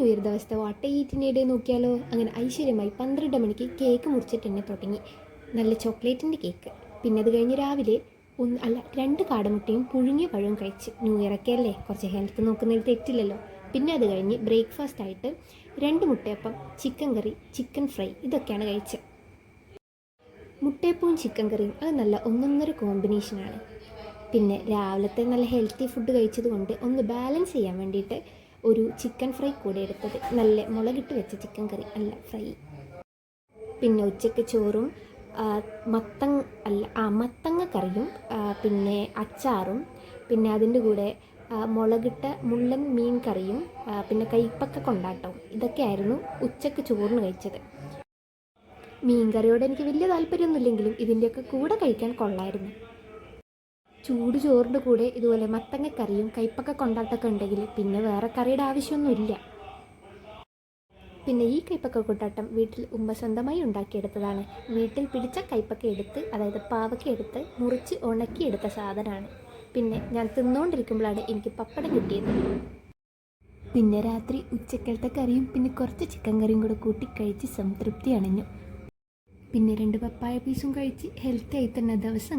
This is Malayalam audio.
ന്യൂ ഇയർ ദിവസത്തെ വാട്ട ഈറ്റിനിടെ നോക്കിയാലോ. അങ്ങനെ ഐശ്വര്യമായി 12 മണിക്ക് കേക്ക് മുറിച്ചിട്ട് തന്നെ തുടങ്ങി. നല്ല ചോക്ലേറ്റിൻ്റെ കേക്ക്. പിന്നെ അത് കഴിഞ്ഞ് രാവിലെ രണ്ട് കാടമുട്ടയും പുഴുങ്ങിയ പഴവും കഴിച്ച്. ന്യൂ ഇയർ ഒക്കെ അല്ലേ, കുറച്ച് ഹെൽത്ത് നോക്കുന്നതിൽ തെറ്റില്ലല്ലോ. പിന്നെ അത് കഴിഞ്ഞ് ബ്രേക്ക്ഫാസ്റ്റ് ആയിട്ട് 2 മുട്ടയപ്പം, ചിക്കൻ കറി, ചിക്കൻ ഫ്രൈ ഇതൊക്കെയാണ് കഴിച്ചത്. മുട്ടയപ്പവും ചിക്കൻ കറിയും അത് നല്ല ഒന്നൊന്നര കോമ്പിനേഷനാണ്. പിന്നെ രാവിലത്തെ നല്ല ഹെൽത്തി ഫുഡ് കഴിച്ചത് കൊണ്ട് ഒന്ന് ബാലൻസ് ചെയ്യാൻ വേണ്ടിയിട്ട് ഒരു ചിക്കൻ ഫ്രൈ കൂടെ എടുത്തത്. നല്ല മുളകിട്ട് വെച്ച ചിക്കൻ കറി അല്ല ഫ്രൈ. പിന്നെ ഉച്ചയ്ക്ക് ചോറും മത്തങ്ങ കറിയും പിന്നെ അച്ചാറും പിന്നെ അതിൻ്റെ കൂടെ മുളകിട്ട മുള്ളൻ മീൻ കറിയും പിന്നെ കൈപ്പക്ക കൊണ്ടാട്ടവും ഇതൊക്കെയായിരുന്നു ഉച്ചയ്ക്ക് ചോറിന് കഴിച്ചത്. മീൻ കറിയോട് എനിക്ക് വലിയ താല്പര്യമൊന്നുമില്ലെങ്കിലും ഇതിൻ്റെയൊക്കെ കൂടെ കഴിക്കാൻ കൊള്ളായിരുന്നു. ചൂട് ചോറിൻ്റെ കൂടെ ഇതുപോലെ മത്തങ്ങക്കറിയും കൈപ്പക്ക കൊണ്ടാട്ടമൊക്കെ ഉണ്ടെങ്കിൽ പിന്നെ വേറെ കറിയുടെ ആവശ്യമൊന്നുമില്ല. പിന്നെ ഈ കൈപ്പക്ക കൊണ്ടാട്ടം വീട്ടിൽ ഉമ്മ സ്വന്തമായി ഉണ്ടാക്കിയെടുത്തതാണ്. വീട്ടിൽ പിടിച്ച കൈപ്പക്ക എടുത്ത്, അതായത് പാവക്ക എടുത്ത് മുറിച്ച് ഉണക്കിയെടുത്ത സാധനമാണ്. പിന്നെ ഞാൻ തിന്നുകൊണ്ടിരിക്കുമ്പോഴാണ് എനിക്ക് പപ്പടം കിട്ടിയത്. പിന്നെ രാത്രി ഉച്ചക്കലത്തെ കറിയും പിന്നെ കുറച്ച് ചിക്കൻ കറിയും കൂടെ കൂട്ടി കഴിച്ച് സംതൃപ്തി അണഞ്ഞു. പിന്നെ 2 പപ്പായ പീസും കഴിച്ച് ഹെൽത്തി ആയി തന്നെ ദിവസം